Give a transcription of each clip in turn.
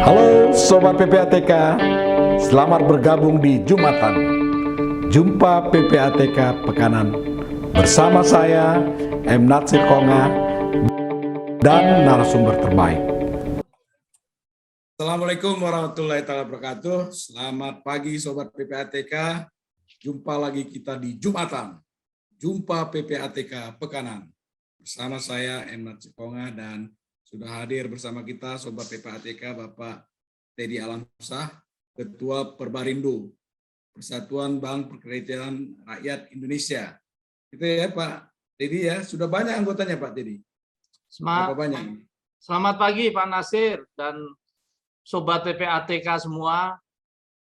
Halo Sobat PPATK, selamat bergabung di Jumatan. Jumpa PPATK Pekanan bersama saya M. Natsir Konga dan narasumber terbaik. Assalamualaikum warahmatullahi wabarakatuh. Selamat pagi Sobat PPATK. Jumpa lagi kita di Jumatan. Jumpa PPATK Pekanan. Bersama saya M. Natsir Konga dan sudah hadir bersama kita Sobat PPATK Bapak Teddy Alamsyah, Ketua Perbarindo, Persatuan Bank Perkreditan Rakyat Indonesia. Itu ya Pak Teddy ya, sudah banyak anggotanya Pak Teddy. Berapa banyak? Selamat pagi Pak Nasir dan Sobat PPATK semua.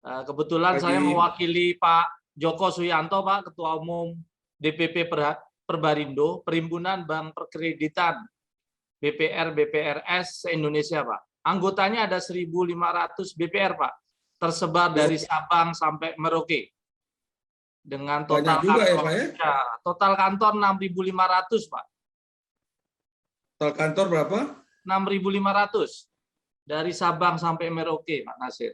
Kebetulan saya mewakili Pak Joko Suyanto, Pak Ketua Umum DPP Perbarindo, Perhimpunan Bank Perkreditan BPR BPRS se-Indonesia, Pak. Anggotanya ada 1.500 BPR, Pak. Tersebar dari Sabang sampai Merauke. Dengan total juga kantor, ya, total kantor 6.500, Pak. Total kantor berapa? 6.500. Dari Sabang sampai Merauke, Pak Nasir.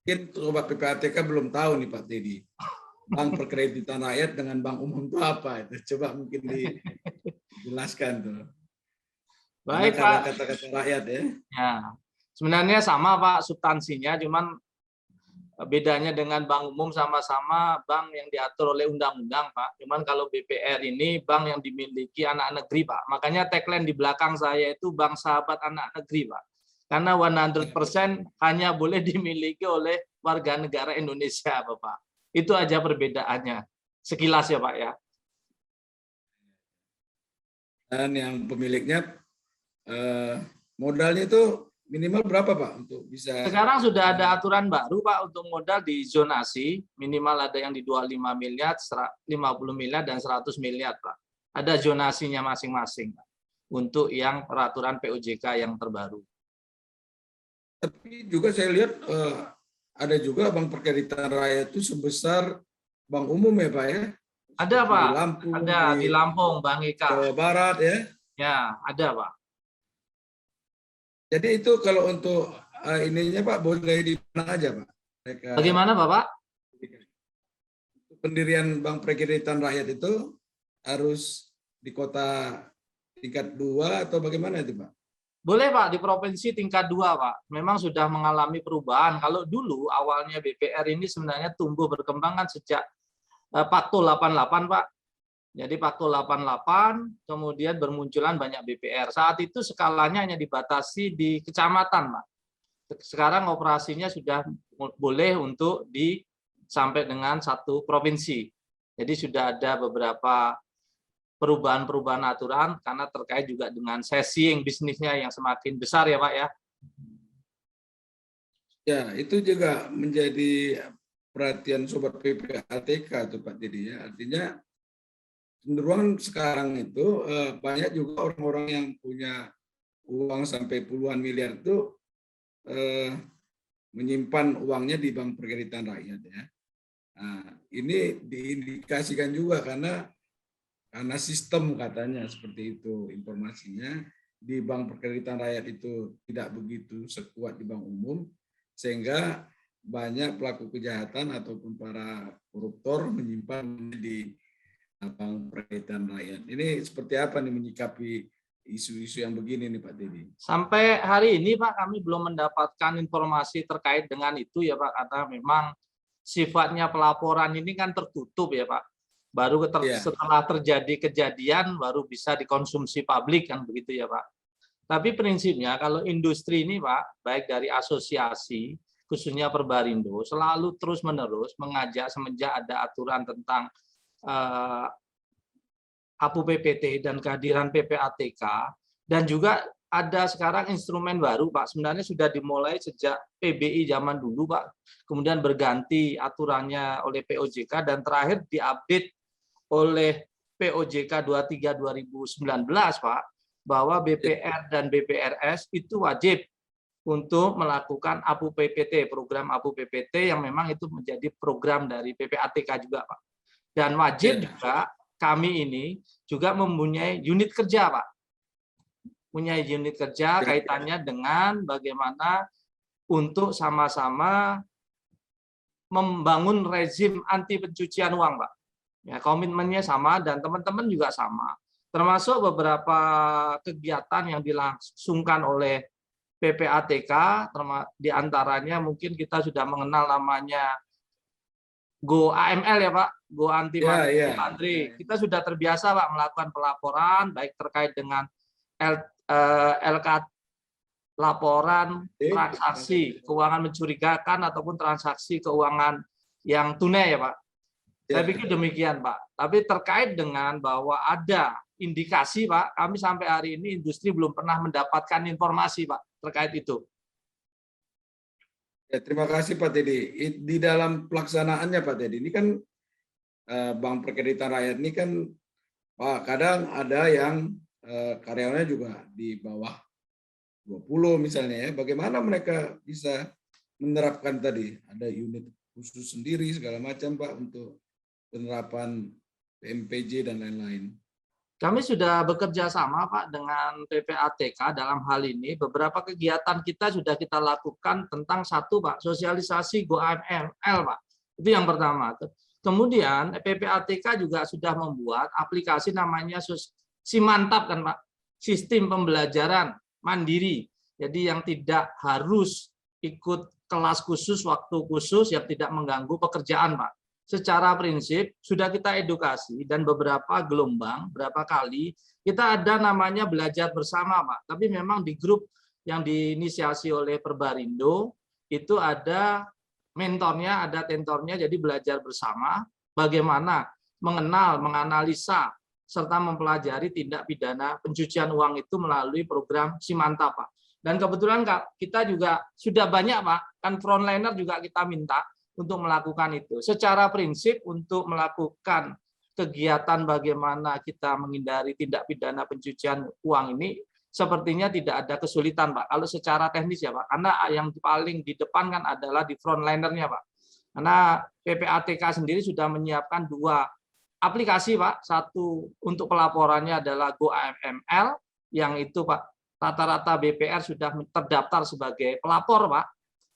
Mungkin Sobat PPATK belum tahu nih Pak Teddy. Bank Perkreditan Rakyat dengan bank umum itu apa? Itu coba mungkin dijelaskan tuh. Baik Pak. Kata-kata rakyat ya. Ya, sebenarnya sama Pak substansinya, cuman bedanya dengan bank umum sama-sama bank yang diatur oleh undang-undang Pak. Cuman kalau BPR ini bank yang dimiliki anak negeri Pak. Makanya tagline di belakang saya itu Bank Sahabat Anak Negeri Pak. Karena 100% hanya boleh dimiliki oleh warga negara Indonesia Bapak. Itu aja perbedaannya. Sekilas ya Pak ya. Dan yang pemiliknya modalnya itu minimal berapa Pak untuk bisa? Sekarang sudah ada aturan baru Pak untuk modal di zonasi, minimal ada yang di 25 miliar, 50 miliar dan 100 miliar Pak. Ada zonasinya masing-masing Pak untuk yang peraturan POJK yang terbaru. Tapi juga saya lihat ada juga bank perkreditan rakyat itu sebesar bank umum ya Pak ya? Ada Pak, di Lampung, ada di Lampung, Bang Eka. Jawa Barat ya? Ya, ada Pak. Jadi itu kalau untuk ininya Pak boleh di mana aja Pak? Bagaimana Bapak? Pendirian Bank Perkreditan Rakyat itu harus di kota tingkat 2 atau bagaimana itu Pak? Boleh Pak, di provinsi tingkat 2 Pak. Memang sudah mengalami perubahan. Kalau dulu awalnya BPR ini sebenarnya tumbuh berkembang kan sejak Pakto 88 Pak. Jadi Pakto 88, kemudian bermunculan banyak BPR. Saat itu skalanya hanya dibatasi di kecamatan, Pak. Sekarang operasinya sudah boleh untuk sampai dengan 1 provinsi. Jadi sudah ada beberapa perubahan-perubahan aturan karena terkait juga dengan sesing bisnisnya yang semakin besar ya, Pak ya. Ya, itu juga menjadi perhatian Sobat PPATK tuh Pak Didi ya. Artinya cenderungan sekarang itu banyak juga orang-orang yang punya uang sampai puluhan miliar itu menyimpan uangnya di Bank Perkreditan Rakyat ya. Nah, ini diindikasikan juga karena sistem katanya seperti itu informasinya di Bank Perkreditan Rakyat itu tidak begitu sekuat di bank umum sehingga banyak pelaku kejahatan ataupun para koruptor menyimpan di Bank Perkreditan Rakyat. Ini seperti apa nih menyikapi isu-isu yang begini nih Pak Teddy? Sampai hari ini Pak kami belum mendapatkan informasi terkait dengan itu ya Pak, karena memang sifatnya pelaporan ini kan tertutup ya Pak. Baru setelah terjadi kejadian baru bisa dikonsumsi publik kan begitu ya Pak. Tapi prinsipnya kalau industri ini Pak, baik dari asosiasi khususnya Perbarindo selalu terus-menerus mengajak semenjak ada aturan tentang APU PPT dan kehadiran PPATK dan juga ada sekarang instrumen baru Pak, sebenarnya sudah dimulai sejak PBI zaman dulu Pak, kemudian berganti aturannya oleh POJK dan terakhir diupdate oleh POJK 23 2019 Pak, bahwa BPR dan BPRS itu wajib untuk melakukan APU PPT, program APU PPT yang memang itu menjadi program dari PPATK juga Pak. Dan wajib juga kami ini juga mempunyai unit kerja Pak. punya unit kerja kaitannya dengan bagaimana untuk sama-sama membangun rezim anti pencucian uang, Pak. Ya, komitmennya sama dan teman-teman juga sama. Termasuk beberapa kegiatan yang dilangsungkan oleh PPATK, di antaranya mungkin kita sudah mengenal namanya Go AML ya Pak, Go Anti Money Laundering. Kita sudah terbiasa Pak melakukan pelaporan baik terkait dengan LK laporan transaksi keuangan mencurigakan ataupun transaksi keuangan yang tunai ya Pak. Saya pikir demikian Pak. Tapi terkait dengan bahwa ada indikasi Pak, kami sampai hari ini industri belum pernah mendapatkan informasi Pak terkait itu. Ya, terima kasih Pak Teddy. Di dalam pelaksanaannya Pak Teddy, ini kan Bank Perkreditan Rakyat ini kan Pak, kadang ada yang karyawannya juga di bawah 20 misalnya ya, bagaimana mereka bisa menerapkan tadi, ada unit khusus sendiri segala macam Pak untuk penerapan PMPJ dan lain-lain. Kami sudah bekerja sama Pak dengan PPATK dalam hal ini. Beberapa kegiatan kita sudah kita lakukan tentang satu Pak, sosialisasi Go AML Pak. Itu yang pertama. Kemudian PPATK juga sudah membuat aplikasi namanya Simantap kan Pak, sistem pembelajaran mandiri. Jadi yang tidak harus ikut kelas khusus, waktu khusus yang tidak mengganggu pekerjaan Pak. Secara prinsip sudah kita edukasi dan beberapa gelombang, berapa kali kita ada namanya belajar bersama Pak. Tapi memang di grup yang diinisiasi oleh Perbarindo itu ada mentornya, ada tentornya, jadi belajar bersama bagaimana mengenal, menganalisa, serta mempelajari tindak pidana pencucian uang itu melalui program Simantap Pak. Dan kebetulan kita juga sudah banyak Pak, kan frontliner juga kita minta untuk melakukan itu. Secara prinsip untuk melakukan kegiatan bagaimana kita menghindari tindak pidana pencucian uang ini sepertinya tidak ada kesulitan Pak. Kalau secara teknis ya Pak, karena yang paling di depan kan adalah di frontlinernya Pak. Karena PPATK sendiri sudah menyiapkan dua aplikasi Pak. Satu untuk pelaporannya adalah Go AML, yang itu Pak rata-rata BPR sudah terdaftar sebagai pelapor Pak.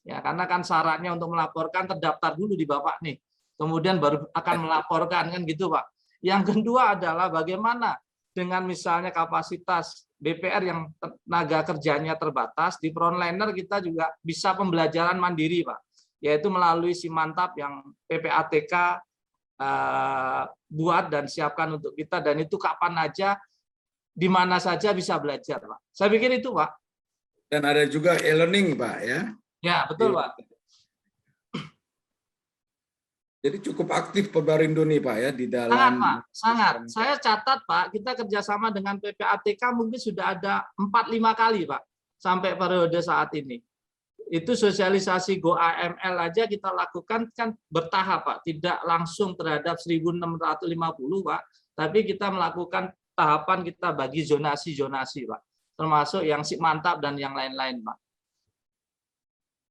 Ya, karena kan syaratnya untuk melaporkan terdaftar dulu di Bapak nih. Kemudian baru akan melaporkan kan gitu, Pak. Yang kedua adalah bagaimana dengan misalnya kapasitas BPR yang tenaga kerjanya terbatas, di frontliner kita juga bisa pembelajaran mandiri, Pak. Yaitu melalui Simantap yang PPATK buat dan siapkan untuk kita, dan itu kapan aja, di mana saja bisa belajar, Pak. Saya pikir itu, Pak. Dan ada juga e-learning, Pak, ya. Ya, betul, Pak. Jadi cukup aktif Perbarindo nih, Pak, ya, di dalam... Sangat, Pak. Sangat. Saya catat, Pak, kita kerjasama dengan PPATK mungkin sudah ada 4-5 kali, Pak, sampai periode saat ini. Itu sosialisasi Go AML aja kita lakukan kan bertahap, Pak. Tidak langsung terhadap 1.650, Pak. Tapi kita melakukan tahapan, kita bagi zonasi-zonasi, Pak. Termasuk yang Simantap dan yang lain-lain, Pak.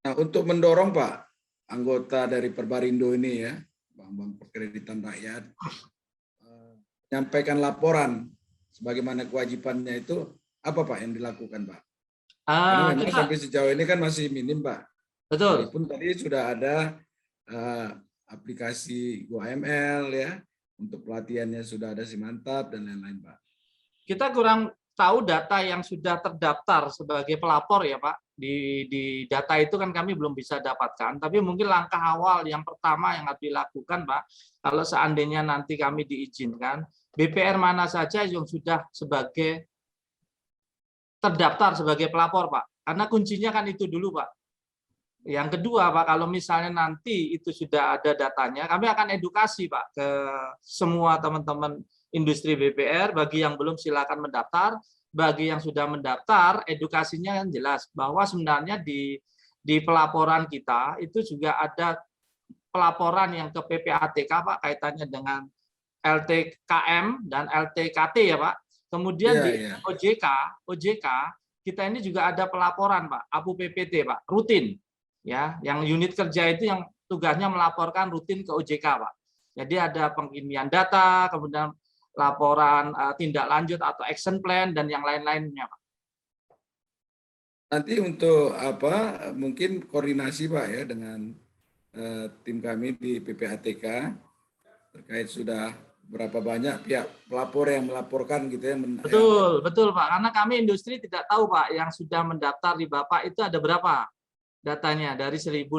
Nah, untuk mendorong Pak, anggota dari Perbarindo ini ya, Bank Perkreditan Rakyat, menyampaikan laporan sebagaimana kewajibannya itu, apa Pak yang dilakukan Pak? Karena memang sampai sejauh ini kan masih minim Pak. Betul. Walaupun tadi sudah ada aplikasi Go AML ya, untuk pelatihannya sudah ada Simantap dan lain-lain Pak. Kita kurang tahu data yang sudah terdaftar sebagai pelapor ya Pak. Di data itu kan kami belum bisa dapatkan, tapi mungkin langkah awal yang pertama yang harus dilakukan Pak, kalau seandainya nanti kami diizinkan, BPR mana saja yang sudah sebagai terdaftar sebagai pelapor Pak, karena kuncinya kan itu dulu Pak. Yang kedua Pak, kalau misalnya nanti itu sudah ada datanya, kami akan edukasi Pak ke semua teman-teman industri BPR, bagi yang belum silakan mendaftar. Bagi yang sudah mendaftar, edukasinya yang jelas bahwa sebenarnya di pelaporan kita itu juga ada pelaporan yang ke PPATK Pak, kaitannya dengan LTKM dan LTKT ya Pak. Kemudian di OJK kita ini juga ada pelaporan Pak, APU PPT Pak, rutin ya, yang unit kerja itu yang tugasnya melaporkan rutin ke OJK Pak. Jadi ada pengiriman data, kemudian laporan tindak lanjut atau action plan dan yang lain-lainnya Pak. Nanti untuk apa mungkin koordinasi Pak ya dengan tim kami di PPATK terkait sudah berapa banyak pihak pelapor yang melaporkan gitu ya. Yang Betul, betul Pak. Karena kami industri tidak tahu Pak yang sudah mendaftar di Bapak itu ada berapa datanya dari 1.650.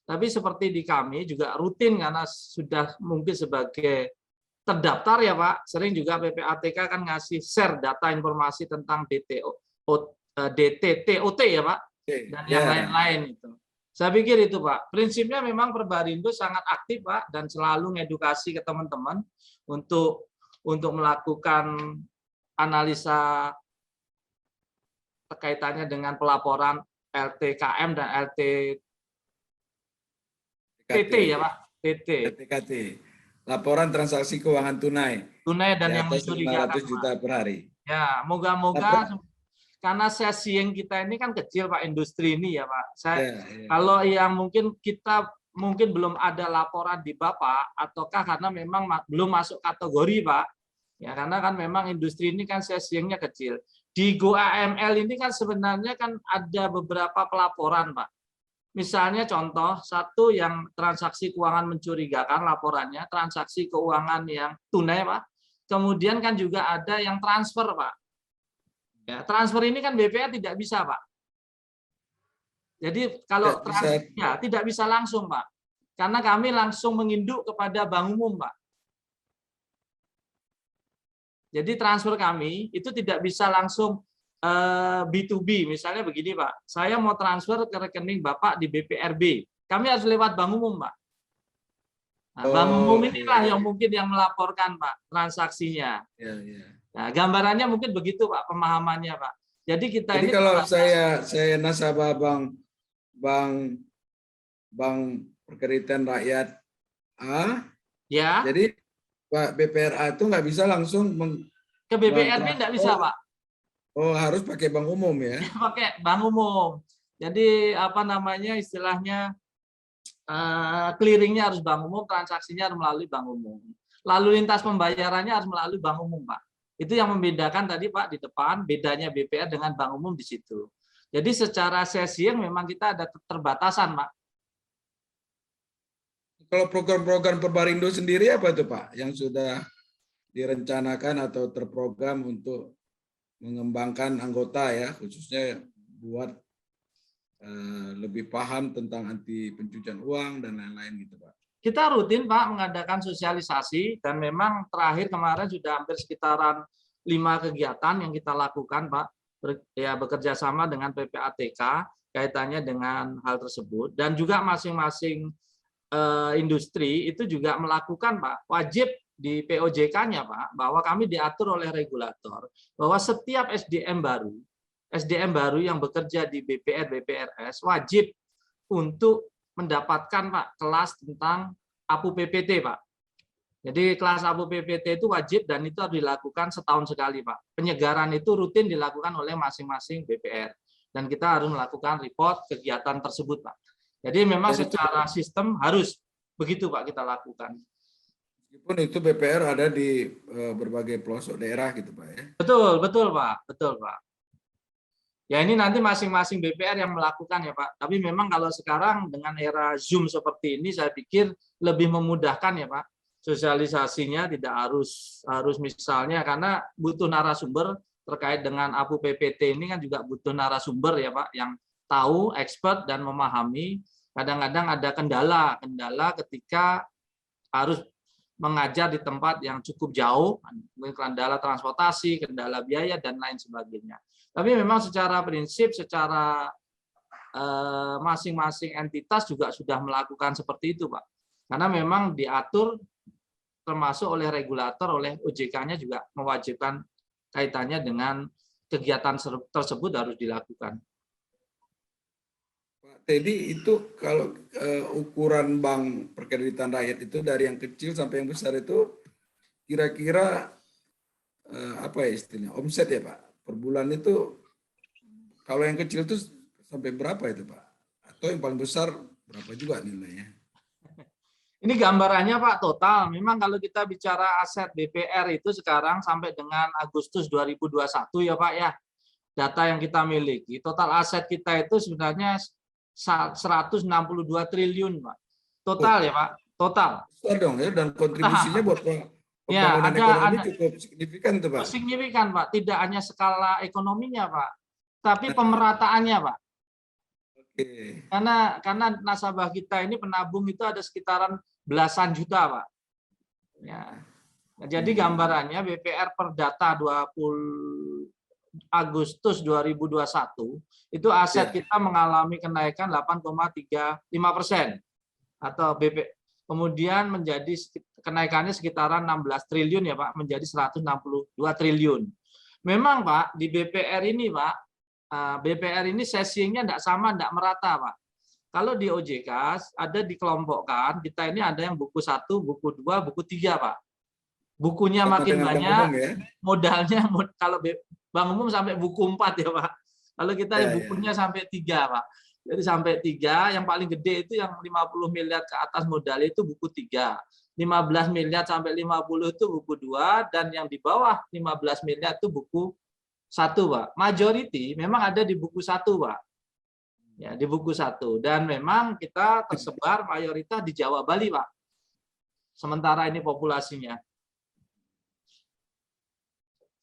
Tapi seperti di kami juga rutin karena sudah mungkin sebagai terdaftar ya Pak, sering juga PPATK kan ngasih share data informasi tentang DTTOT ya Pak, oke, dan yang ya. lain-lain itu. Saya pikir itu Pak. Prinsipnya memang Perbarindo sangat aktif Pak dan selalu ngedukasi ke teman-teman untuk melakukan analisa kaitannya dengan pelaporan LTKM dan LTTT ya Pak, TT. LTKT. Laporan transaksi keuangan tunai Tunai dan di yang atas mencurigakan 500 Pak. juta per hari. Ya, moga-moga karena sesi yang kita ini kan kecil Pak, industri ini ya Pak. Ya, ya. Kalau yang mungkin kita belum ada laporan di Bapak ataukah karena memang belum masuk kategori Pak. Ya karena kan memang industri ini kan sesinya kecil. Di Go AML ini kan sebenarnya kan ada beberapa pelaporan Pak. Misalnya contoh satu yang transaksi keuangan mencurigakan laporannya, transaksi keuangan yang tunai Pak. Kemudian kan juga ada yang transfer Pak. Ya, transfer ini kan BPR tidak bisa Pak. Jadi kalau transfer ya, tidak bisa langsung Pak. Karena kami langsung menginduk kepada bank umum Pak. Jadi transfer kami itu tidak bisa langsung B2B. Misalnya begini Pak, saya mau transfer ke rekening Bapak di BPRB. Kami harus lewat bank umum Pak. Nah, bank umum inilah yang mungkin yang melaporkan Pak transaksinya. Ya, ya. Nah, gambarannya mungkin begitu Pak pemahamannya Pak. Jadi kita Jadi ini kalau saya nasabah bank Perkreditan Rakyat A, ya jadi Pak BPRA itu nggak bisa langsung ke BPRB nggak bisa Pak. Oh, harus pakai bank umum ya? Pakai bank umum. Jadi apa namanya istilahnya clearingnya harus bank umum, transaksinya harus melalui bank umum. Lalu lintas pembayarannya harus melalui bank umum Pak. Itu yang membedakan tadi Pak di depan bedanya BPR dengan bank umum di situ. Jadi secara sesiang memang kita ada keterbatasan Pak. Kalau program-program Perbarindo sendiri apa itu Pak yang sudah direncanakan atau terprogram untuk mengembangkan anggota ya, khususnya buat lebih paham tentang anti pencucian uang dan lain-lain gitu Pak. Kita rutin Pak mengadakan sosialisasi dan memang terakhir kemarin sudah hampir sekitaran 5 kegiatan yang kita lakukan Pak, ya bekerja sama dengan PPATK kaitannya dengan hal tersebut dan juga masing-masing industri itu juga melakukan Pak, wajib di POJK-nya Pak, bahwa kami diatur oleh regulator bahwa setiap SDM baru yang bekerja di BPR, BPRS wajib untuk mendapatkan Pak kelas tentang APU PPT Pak. Jadi kelas APU PPT itu wajib dan itu harus dilakukan setahun sekali Pak. Penyegaran itu rutin dilakukan oleh masing-masing BPR dan kita harus melakukan report kegiatan tersebut Pak. Jadi memang secara sistem harus begitu Pak kita lakukan. Meskipun itu BPR ada di berbagai pelosok daerah gitu Pak ya. Betul Pak, betul Pak. Ya ini nanti masing-masing BPR yang melakukan ya Pak. Tapi memang kalau sekarang dengan era Zoom seperti ini saya pikir lebih memudahkan ya Pak. Sosialisasinya tidak harus misalnya karena butuh narasumber terkait dengan APU PPT ini kan juga butuh narasumber ya Pak yang tahu, expert dan memahami. Kadang-kadang ada kendala ketika harus mengajar di tempat yang cukup jauh, kendala transportasi, kendala biaya dan lain sebagainya. Tapi memang secara prinsip, secara masing-masing entitas juga sudah melakukan seperti itu, Pak. Karena memang diatur termasuk oleh regulator, oleh OJK-nya juga mewajibkan kaitannya dengan kegiatan tersebut harus dilakukan. Pak Teddy, itu kalau ukuran bank Perkreditan Rakyat itu dari yang kecil sampai yang besar itu kira-kira apa ya istilahnya, omset ya Pak? Per bulan itu kalau yang kecil itu sampai berapa itu Pak? Atau yang paling besar berapa juga nilainya? Ini gambarannya Pak total. Memang kalau kita bicara aset BPR itu sekarang sampai dengan Agustus 2021 ya Pak ya. data yang kita miliki, total aset kita itu sebenarnya 162 triliun, Pak. Total ya, Pak. Total. Besar dong ya, dan kontribusinya buat Ya, pembangunan ekonomi cukup signifikan tuh, Pak. signifikan, Pak. Tidak hanya skala ekonominya, Pak, tapi pemerataannya, Pak. Oke. Karena nasabah kita ini penabung itu ada sekitaran belasan juta, Pak. Ya. Jadi gambarannya BPR per data 20 Agustus 2021 itu aset Ya. kita mengalami kenaikan 8,35% atau kemudian menjadi kenaikannya sekitaran 16 triliun ya Pak, menjadi 162 triliun. Memang Pak, di BPR ini Pak, BPR ini sesinya tidak sama, tidak merata Pak. Kalau di OJK ada dikelompokkan, kita ini ada yang buku 1, buku 2, buku 3 Pak. Bukunya Sama makin dengan Bank banyak, Umum, ya? modalnya kalau Bank Umum sampai buku 4 ya Pak. Kalau kita Ya, bukunya sampai 3 Pak. Jadi sampai 3, yang paling gede itu yang 50 miliar ke atas modal itu buku 3. 15 miliar sampai 50 itu buku 2, dan yang di bawah 15 miliar itu buku 1 Pak. Majority memang ada di buku 1 Pak. Ya, di buku 1. Dan memang kita tersebar mayoritas di Jawa Bali Pak. Sementara ini populasinya.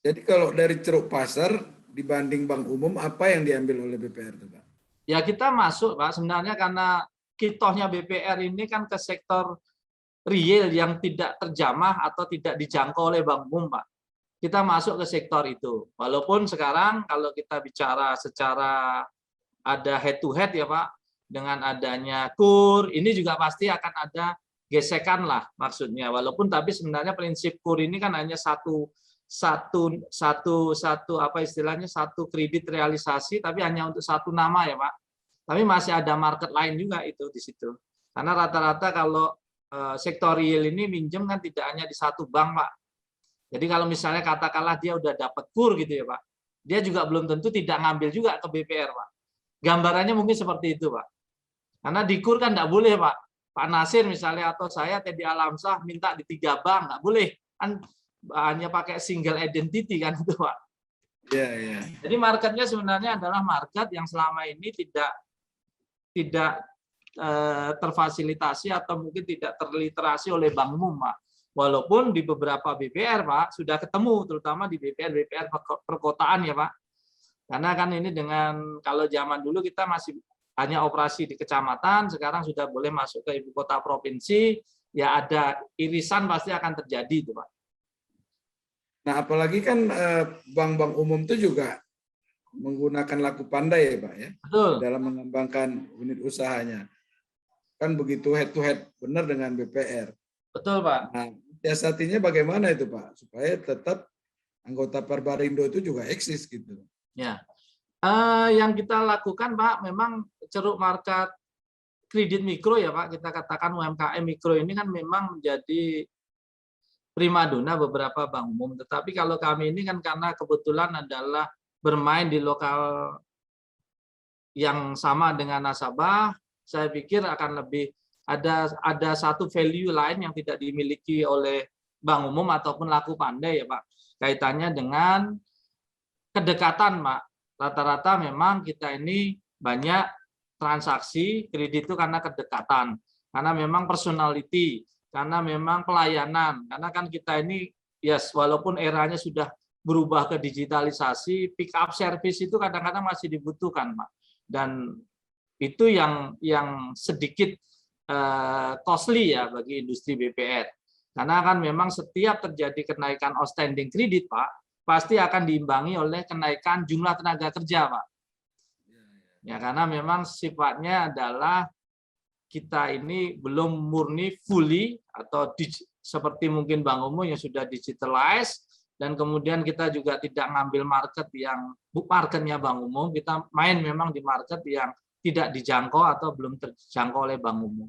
Jadi kalau dari ceruk pasar dibanding Bank Umum, apa yang diambil oleh BPR itu, Pak? Ya kita masuk Pak, sebenarnya karena kitohnya BPR ini kan ke sektor real yang tidak terjamah atau tidak dijangkau oleh Bank Umum Pak. Kita masuk ke sektor itu. Walaupun sekarang kalau kita bicara secara ada head to head ya Pak, dengan adanya KUR, ini juga pasti akan ada gesekan lah maksudnya. Walaupun tapi sebenarnya prinsip KUR ini kan hanya satu apa istilahnya, satu kredit realisasi, tapi hanya untuk satu nama ya Pak. Tapi masih ada market lain juga itu di situ. Karena rata-rata kalau sektor real ini minjem kan tidak hanya di satu bank Pak. Jadi kalau misalnya katakanlah dia udah dapat KUR gitu ya Pak, dia juga belum tentu tidak ngambil juga ke BPR Pak. Gambarannya mungkin seperti itu Pak. Karena di KUR kan tidak boleh Pak. Pak Nasir misalnya atau saya Teddy Alamsyah minta di 3 bank, nggak boleh. Kan hanya pakai single identity kan itu Pak. Iya, iya. Jadi marketnya sebenarnya adalah market yang selama ini tidak terfasilitasi atau mungkin tidak terliterasi oleh Bank Umum Pak. Walaupun di beberapa BPR Pak sudah ketemu, terutama di BPR perkotaan ya Pak. Karena kan ini dengan kalau zaman dulu kita masih hanya operasi di kecamatan, sekarang sudah boleh masuk ke ibu kota provinsi, ya ada irisan pasti akan terjadi itu Pak. Nah, apalagi kan bank-bank umum itu juga menggunakan laku pandai ya Pak ya, Betul. dalam mengembangkan unit usahanya. Kan begitu head to head benar dengan BPR. Betul Pak. Nah, siasatinya bagaimana itu Pak, supaya tetap anggota Perbarindo itu juga eksis gitu. Ya, yang kita lakukan Pak, memang ceruk market kredit mikro ya Pak, kita katakan UMKM mikro ini kan memang menjadi primadona beberapa bank umum. Tetapi kalau kami ini kan karena kebetulan adalah bermain di lokal yang sama dengan nasabah, saya pikir akan lebih ada satu value lain yang tidak dimiliki oleh bank umum ataupun laku pandai ya Pak. Kaitannya dengan kedekatan Pak. Rata-rata memang kita ini banyak transaksi kredit itu karena kedekatan, karena memang personality, karena memang pelayanan, karena kan kita ini yes, walaupun eranya sudah berubah ke digitalisasi, pick up service itu kadang-kadang masih dibutuhkan Pak. Dan itu yang sedikit costly ya bagi industri BPR. Karena kan memang setiap terjadi kenaikan outstanding kredit Pak, pasti akan diimbangi oleh kenaikan jumlah tenaga kerja Pak. Ya karena memang sifatnya adalah kita ini belum murni fully atau seperti mungkin Bank Umum yang sudah digitalized, dan kemudian kita juga tidak ngambil market yang marketnya Bank Umum, kita main memang di market yang tidak dijangkau atau belum terjangkau oleh Bank Umum.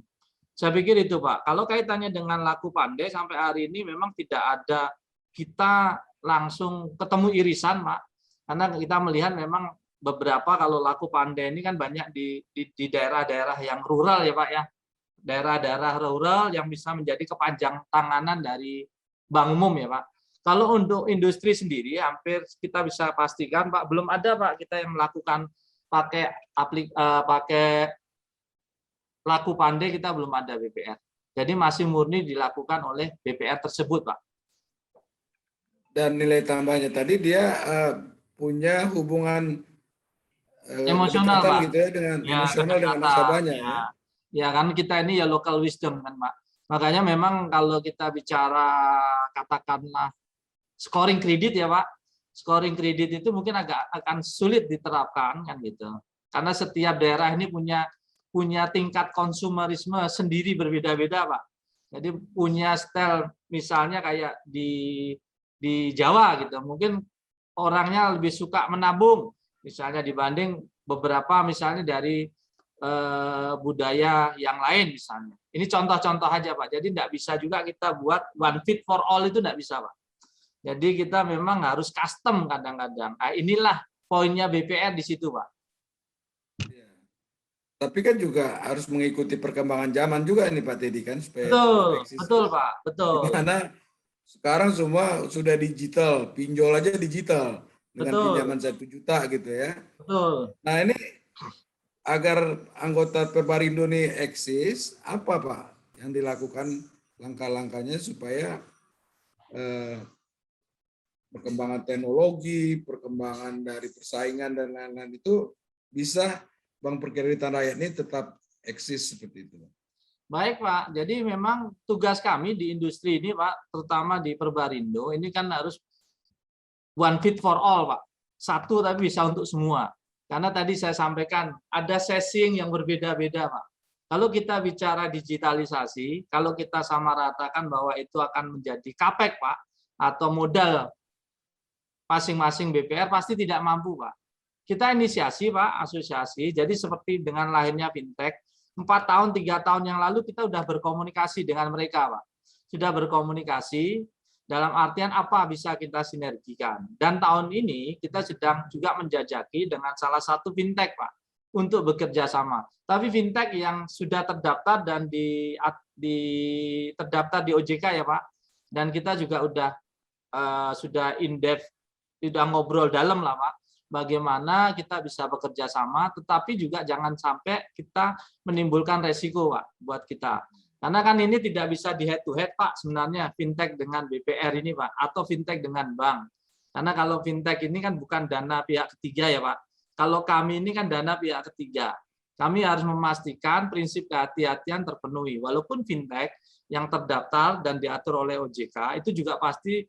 Saya pikir itu Pak. Kalau kaitannya dengan laku pandai sampai hari ini memang tidak ada kita langsung ketemu irisan Pak. Karena kita melihat memang beberapa kalau laku pandai ini kan banyak di daerah-daerah yang rural ya Pak ya. Daerah-daerah rural yang bisa menjadi kepanjang tanganan dari Bank Umum ya Pak. Kalau untuk industri sendiri, hampir kita bisa pastikan, Pak, belum ada, Pak, kita yang melakukan pakai laku pandai, kita belum ada BPR. Jadi masih murni dilakukan oleh BPR tersebut, Pak. Dan nilai tambahnya tadi dia punya hubungan Emosional, kedekatan Pak. gitu ya, dengan Ya, emosional dengan kedekatan. nasabahnya Ya. ya. Ya kan kita ini ya local wisdom kan, Pak. Makanya memang kalau kita bicara katakanlah scoring kredit ya, Pak. Scoring kredit itu mungkin akan sulit diterapkan kan gitu. Karena setiap daerah ini punya tingkat konsumerisme sendiri berbeda-beda, Pak. Jadi punya style misalnya kayak di Jawa gitu. Mungkin orangnya lebih suka menabung misalnya dibanding beberapa misalnya dari budaya yang lain misalnya. Ini contoh-contoh aja, Pak. Jadi tidak bisa juga kita buat one fit for all, itu tidak bisa, Pak. Jadi kita memang harus custom kadang-kadang. Nah, inilah poinnya BPR di situ, Pak. Iya. Tapi kan juga harus mengikuti perkembangan zaman juga ini Pak Teddy kan, supaya Betul, tetap eksis. betul, Pak. Betul. Di mana sekarang semua sudah digital, pinjol aja digital dengan Betul. pinjaman 1 juta gitu ya. Betul. Nah ini agar anggota Perbarindo ini eksis, apa Pak yang dilakukan langkah-langkahnya supaya perkembangan teknologi, perkembangan dari persaingan dan lain-lain itu bisa Bank Perkreditan Rakyat ini tetap eksis seperti itu. Baik, Pak. Jadi memang tugas kami di industri ini, Pak, terutama di Perbarindo, ini kan harus one fit for all, Pak. Satu tapi bisa untuk semua. Karena tadi saya sampaikan, ada setting yang berbeda-beda, Pak. Kalau kita bicara digitalisasi, kalau kita samaratakan bahwa itu akan menjadi CAPEX, Pak, atau modal masing-masing BPR, pasti tidak mampu, Pak. Kita inisiasi, Pak, asosiasi, jadi seperti dengan lahirnya fintech, 4 tahun, 3 tahun yang lalu kita sudah berkomunikasi dengan mereka, Pak. Sudah berkomunikasi, dalam artian apa bisa kita sinergikan. Dan tahun ini kita sedang juga menjajaki dengan salah satu fintech, Pak, untuk bekerja sama. Tapi fintech yang sudah terdaftar dan terdaftar di OJK ya, Pak. Dan kita juga sudah in-depth, sudah ngobrol dalam lah, Pak. Bagaimana kita bisa bekerja sama, tetapi juga jangan sampai kita menimbulkan resiko, Pak, buat kita. Karena kan ini tidak bisa di head to head, Pak, sebenarnya fintech dengan BPR ini, Pak, atau fintech dengan bank. Karena kalau fintech ini kan bukan dana pihak ketiga ya, Pak. Kalau kami ini kan dana pihak ketiga. Kami harus memastikan prinsip kehati-hatian terpenuhi. Walaupun fintech yang terdaftar dan diatur oleh OJK itu juga pasti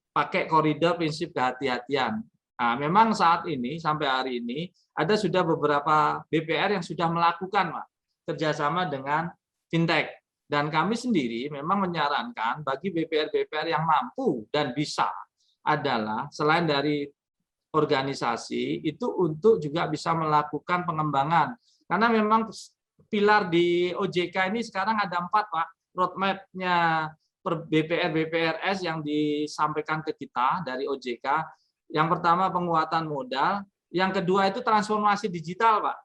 pakai koridor prinsip kehati-hatian. Nah, memang saat ini sampai hari ini ada sudah beberapa BPR yang sudah melakukan, Pak, kerjasama dengan fintech. Dan kami sendiri memang menyarankan bagi BPR-BPR yang mampu dan bisa adalah selain dari organisasi itu untuk juga bisa melakukan pengembangan. Karena memang pilar di OJK ini sekarang ada 4, Pak. Roadmap-nya BPR-BPRS yang disampaikan ke kita dari OJK. Yang pertama penguatan modal, yang kedua itu transformasi digital, Pak.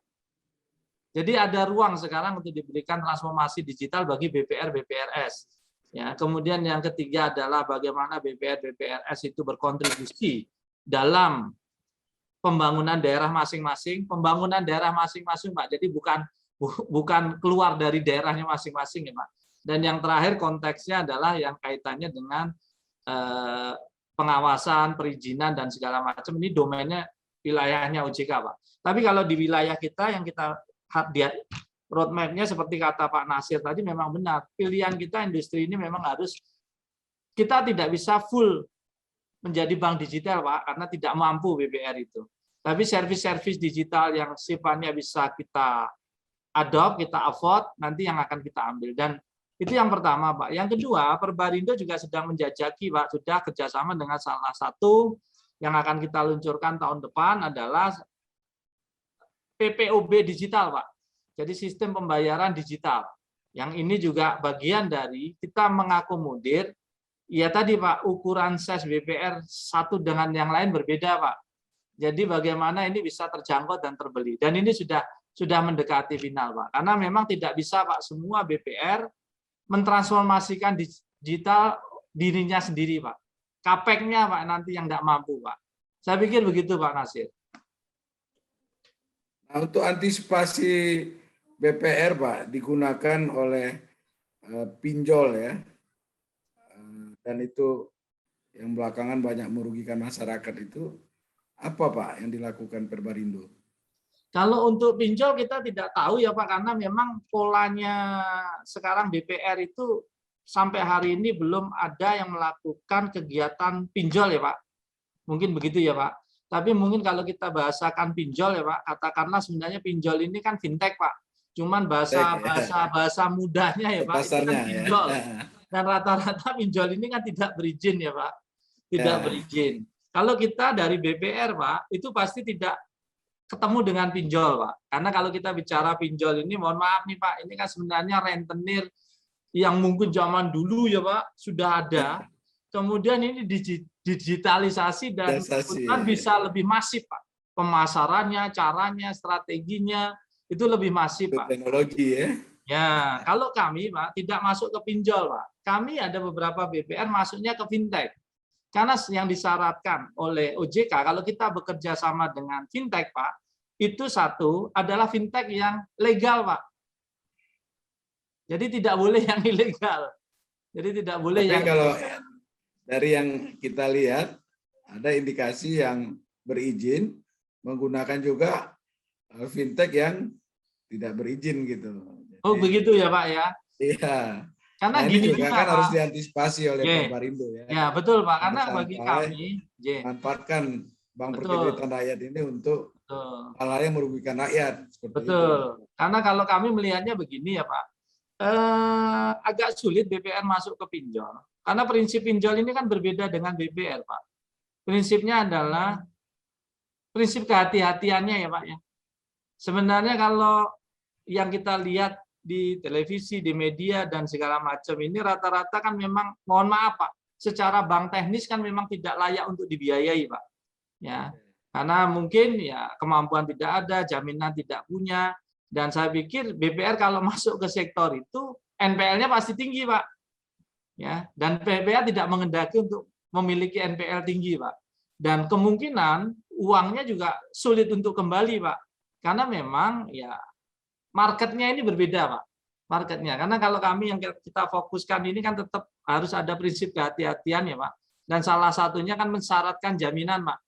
Jadi ada ruang sekarang untuk diberikan transformasi digital bagi BPR-BPRS. Ya, kemudian yang ketiga adalah bagaimana BPR-BPRS itu berkontribusi dalam pembangunan daerah masing-masing, Pak. Jadi bukan keluar dari daerahnya masing-masing ya, Pak. Dan yang terakhir konteksnya adalah yang kaitannya dengan pengawasan, perizinan dan segala macam. Ini domainnya wilayahnya OJK, Pak. Tapi kalau di wilayah kita yang kita lihat roadmap-nya seperti kata Pak Nasir tadi memang benar. Pilihan kita industri ini memang harus, kita tidak bisa full menjadi bank digital, Pak, karena tidak mampu BPR itu. Tapi servis-servis digital yang sifatnya bisa kita adopt, kita afford, nanti yang akan kita ambil. Dan itu yang pertama, Pak. Yang kedua, Perbarindo juga sedang menjajaki, Pak, sudah kerjasama dengan salah satu yang akan kita luncurkan tahun depan adalah PPOB digital, Pak. Jadi sistem pembayaran digital. Yang ini juga bagian dari kita mengakomodir, ya tadi Pak, ukuran size BPR satu dengan yang lain berbeda, Pak. Jadi bagaimana ini bisa terjangkau dan terbeli. Dan ini sudah mendekati final, Pak. Karena memang tidak bisa, Pak, semua BPR mentransformasikan digital dirinya sendiri, Pak. kapeknya Pak nanti yang tidak mampu Pak. Saya pikir begitu Pak Nasir. Nah, untuk antisipasi BPR Pak digunakan oleh pinjol ya, dan itu yang belakangan banyak merugikan masyarakat itu, apa Pak yang dilakukan Perbarindo? Kalau untuk pinjol kita tidak tahu ya Pak, karena memang polanya sekarang BPR itu sampai hari ini belum ada yang melakukan kegiatan pinjol ya Pak. Mungkin begitu ya Pak. Tapi mungkin kalau kita bahasakan pinjol ya Pak, katakanlah sebenarnya pinjol ini kan fintech Pak. Cuman bahasa mudahnya ya Pak, itu kan Pasarnya pinjol. ya. Dan rata-rata pinjol ini kan tidak berizin ya Pak. Tidak berizin. Kalau kita dari BPR Pak, itu pasti tidak ketemu dengan pinjol Pak. Karena kalau kita bicara pinjol ini, mohon maaf nih Pak, ini kan sebenarnya rentenir yang mungkin zaman dulu ya Pak, sudah ada. Kemudian ini digitalisasi dan kemudian bisa lebih masif Pak. Pemasarannya, caranya, strateginya, itu lebih masif Pak. Teknologi ya. Ya, kalau kami Pak tidak masuk ke pinjol Pak. Kami ada beberapa BPR masuknya ke fintech. Karena yang disyaratkan oleh OJK kalau kita bekerja sama dengan fintech Pak, itu satu adalah fintech yang legal Pak. Jadi tidak boleh yang ilegal. Jadi tidak boleh Tapi yang kalau dari yang kita lihat ada indikasi yang berizin menggunakan juga fintech yang tidak berizin gitu. Oh begitu ya Pak ya. Iya. Karena Nah, gini ini juga kan Pak. harus diantisipasi oleh Perbarindo ya. Ya betul Pak. Karena Sampai bagi kami, manfaatkan Bank Betul. Perkreditan Rakyat ini untuk hal-hal yang merugikan rakyat. Betul. Karena kalau kami melihatnya begini ya Pak, agak sulit BPR masuk ke pinjol. Karena prinsip pinjol ini kan berbeda dengan BPR Pak. Prinsipnya adalah prinsip kehati-hatiannya ya Pak ya. Sebenarnya kalau yang kita lihat di televisi, di media dan segala macam ini rata-rata kan memang mohon maaf Pak, secara bank teknis kan memang tidak layak untuk dibiayai Pak. Ya. Karena mungkin ya kemampuan tidak ada, jaminan tidak punya, dan saya pikir BPR kalau masuk ke sektor itu NPL-nya pasti tinggi Pak. Ya, dan BPR tidak mengendaki untuk memiliki NPL tinggi Pak. Dan kemungkinan uangnya juga sulit untuk kembali Pak. Karena memang ya marketnya ini berbeda Pak. Marketnya. Karena kalau kami yang kita fokuskan ini kan tetap harus ada prinsip kehati-hatian ya Pak. Dan salah satunya kan mensyaratkan jaminan Pak.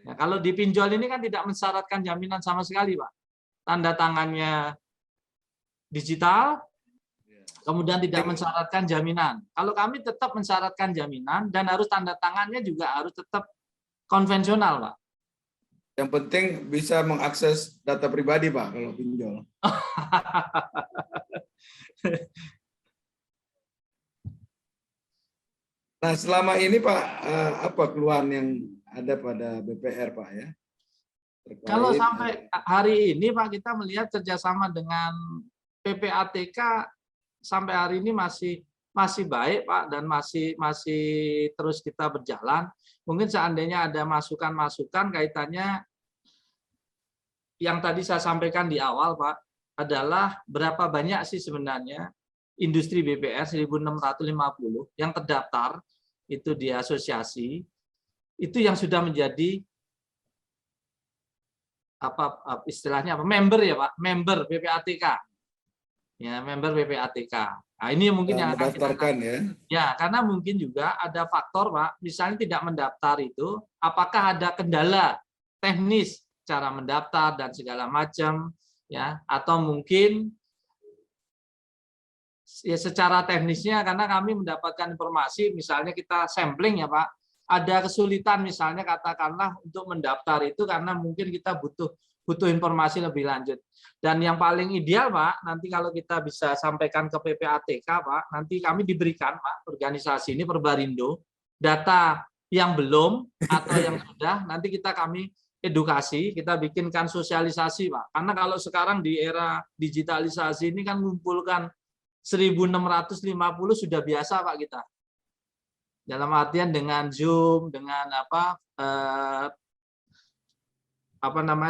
Ya, kalau di pinjol ini kan tidak mensyaratkan jaminan sama sekali Pak. Tanda tangannya digital, kemudian tidak mensyaratkan jaminan. Kalau kami tetap mensyaratkan jaminan dan harus tanda tangannya juga harus tetap konvensional Pak. Yang penting bisa mengakses data pribadi Pak kalau pinjol. Nah selama ini Pak, apa keluhan yang ada pada BPR Pak ya? Kalau sampai hari ini Pak kita melihat kerjasama dengan PPATK sampai hari ini masih baik Pak dan masih terus kita berjalan. Mungkin seandainya ada masukan-masukan kaitannya yang tadi saya sampaikan di awal Pak adalah berapa banyak sih sebenarnya industri BPR 1.650 yang terdaftar itu di asosiasi itu yang sudah menjadi apa istilahnya apa member ya Pak, member PPATK. Ya, member PPATK. Nah, ini mungkin yang akan kita ya, karena mungkin juga ada faktor Pak, misalnya tidak mendaftar itu, apakah ada kendala teknis cara mendaftar dan segala macam ya, atau mungkin ya secara teknisnya karena kami mendapatkan informasi misalnya kita sampling ya Pak, ada kesulitan misalnya katakanlah untuk mendaftar itu karena mungkin kita butuh informasi lebih lanjut. Dan yang paling ideal Pak, nanti kalau kita bisa sampaikan ke PPATK Pak, nanti kami diberikan Pak, organisasi ini Perbarindo, data yang belum atau yang sudah, nanti kami edukasi, kita bikinkan sosialisasi Pak. Karena kalau sekarang di era digitalisasi ini kan mengumpulkan 1.650 sudah biasa Pak kita. Dalam artian dengan Zoom, dengan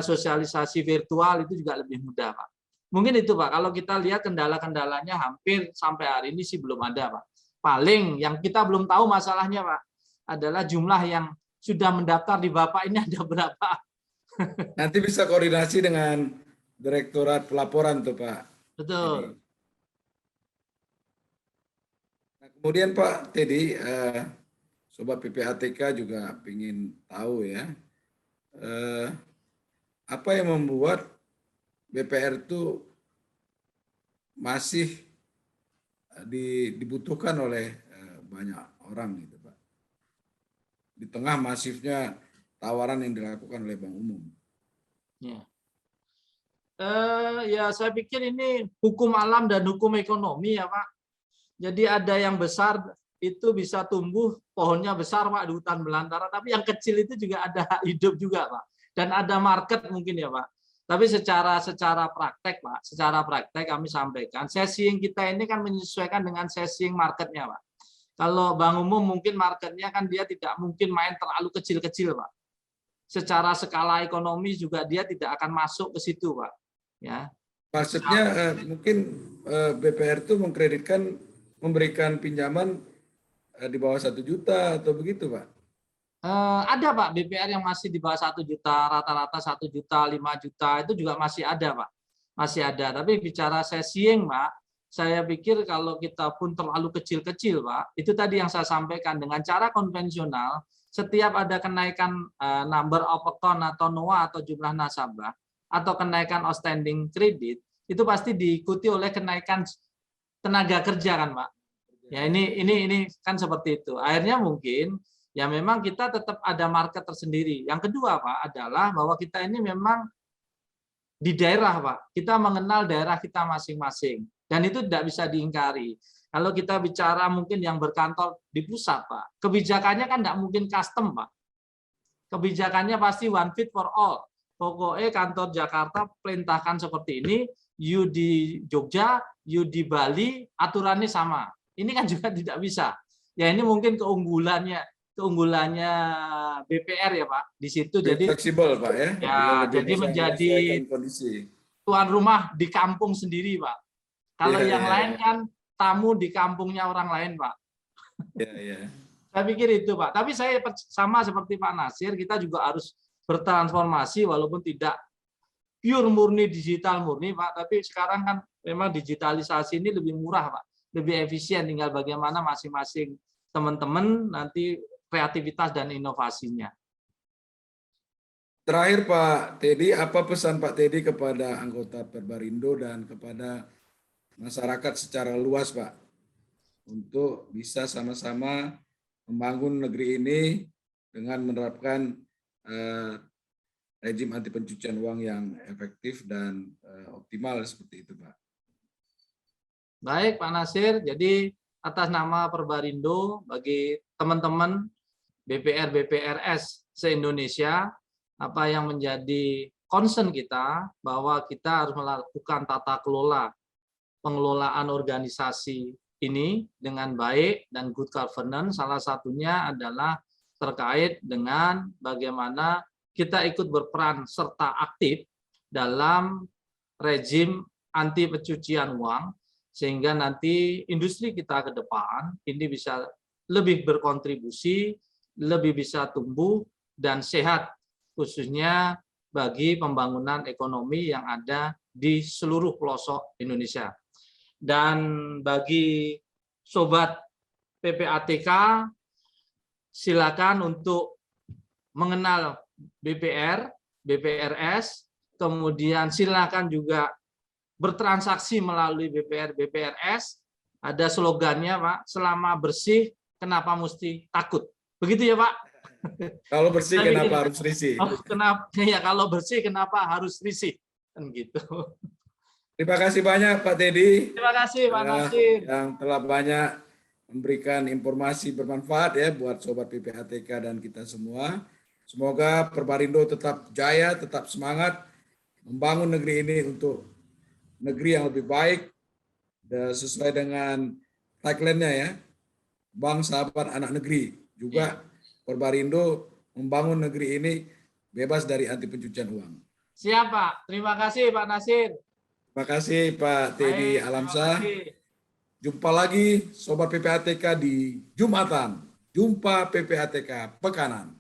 sosialisasi virtual itu juga lebih mudah Pak. Mungkin itu Pak, kalau kita lihat kendala-kendalanya hampir sampai hari ini sih belum ada Pak. Paling yang kita belum tahu masalahnya Pak, adalah jumlah yang sudah mendaftar di Bapak ini ada berapa. Nanti bisa koordinasi dengan Direktorat Pelaporan tuh Pak. Betul. Nah, kemudian Pak Teddy, Sobat PPATK juga ingin tahu ya, apa yang membuat BPR itu masih dibutuhkan oleh banyak orang gitu Pak. Di tengah masifnya tawaran yang dilakukan oleh Bank Umum. Ya. Ya saya pikir ini hukum alam dan hukum ekonomi ya Pak. Jadi ada yang besar itu bisa tumbuh, pohonnya besar Pak di hutan belantara, tapi yang kecil itu juga ada hak hidup juga Pak. Dan ada market mungkin ya Pak. Tapi secara praktek Pak, secara praktek kami sampaikan, sesing kita ini kan menyesuaikan dengan sesing marketnya Pak. Kalau Bank Umum mungkin marketnya kan dia tidak mungkin main terlalu kecil-kecil Pak. Secara skala ekonomi juga dia tidak akan masuk ke situ Pak. Ya. Maksudnya mungkin BPR itu memberikan pinjaman di bawah 1 juta atau begitu Pak? Ada Pak, BPR yang masih di bawah 1 juta, rata-rata 1 juta, 5 juta, itu juga masih ada Pak. Masih ada, tapi bicara sesing Pak, saya pikir kalau kita pun terlalu kecil-kecil Pak, itu tadi yang saya sampaikan, dengan cara konvensional, setiap ada kenaikan number of account atau NOA atau jumlah nasabah, atau kenaikan outstanding kredit, itu pasti diikuti oleh kenaikan tenaga kerja kan Pak. Ya ini kan seperti itu. Akhirnya mungkin ya memang kita tetap ada market tersendiri. Yang kedua Pak adalah bahwa kita ini memang di daerah Pak. Kita mengenal daerah kita masing-masing dan itu tidak bisa diingkari. Kalau kita bicara mungkin yang berkantor di pusat Pak, kebijakannya kan tidak mungkin custom Pak. Kebijakannya pasti one fit for all. Pokoknya kantor Jakarta perintahkan seperti ini, you di Jogja, you di Bali, aturannya sama. Ini kan juga tidak bisa. Ya ini mungkin keunggulannya BPR ya Pak. Di situ jadi fleksibel Pak ya. Ya, jadi menjadi kondisi tuan rumah di kampung sendiri Pak. Kalau yang lain kan tamu di kampungnya orang lain Pak. Iya. Saya pikir itu Pak. Tapi saya sama seperti Pak Nasir, kita juga harus bertransformasi walaupun tidak pure murni digital murni Pak, tapi sekarang kan memang digitalisasi ini lebih murah Pak, lebih efisien, tinggal bagaimana masing-masing teman-teman nanti kreativitas dan inovasinya. Terakhir Pak Teddy, apa pesan Pak Teddy kepada anggota Perbarindo dan kepada masyarakat secara luas Pak untuk bisa sama-sama membangun negeri ini dengan menerapkan rejim anti pencucian uang yang efektif dan optimal seperti itu Pak. Baik Pak Nasir, jadi atas nama Perbarindo bagi teman-teman BPR-BPRS se-Indonesia, apa yang menjadi concern kita bahwa kita harus melakukan tata kelola pengelolaan organisasi ini dengan baik dan good governance. Salah satunya adalah terkait dengan bagaimana kita ikut berperan serta aktif dalam rejim anti pencucian uang, sehingga nanti industri kita ke depan ini bisa lebih berkontribusi, lebih bisa tumbuh dan sehat, khususnya bagi pembangunan ekonomi yang ada di seluruh pelosok Indonesia. Dan bagi Sobat PPATK, silakan untuk mengenal BPR, BPRS, kemudian silakan juga bertransaksi melalui BPR, BPRS. Ada slogannya Pak, selama bersih kenapa mesti takut. Begitu ya Pak? Kalau bersih kenapa harus risih? Oh, kenapa ya kalau bersih kenapa harus risih? Kan gitu. Terima kasih banyak Pak Teddy. Terima kasih Pak Nasir. Yang telah banyak memberikan informasi bermanfaat ya buat Sobat PPATK dan kita semua. Semoga Perbarindo tetap jaya, tetap semangat membangun negeri ini untuk negeri yang lebih baik dan sesuai dengan tagline-nya ya, Bank Sahabat Anak Negeri. Juga Perbarindo membangun negeri ini bebas dari anti pencucian uang. Siap Pak, terima kasih Pak Nasir. Terima kasih Pak Teddy Alamsyah. Jumpa lagi Sobat PPATK di Jumatan. Jumpa PPATK Pekanan.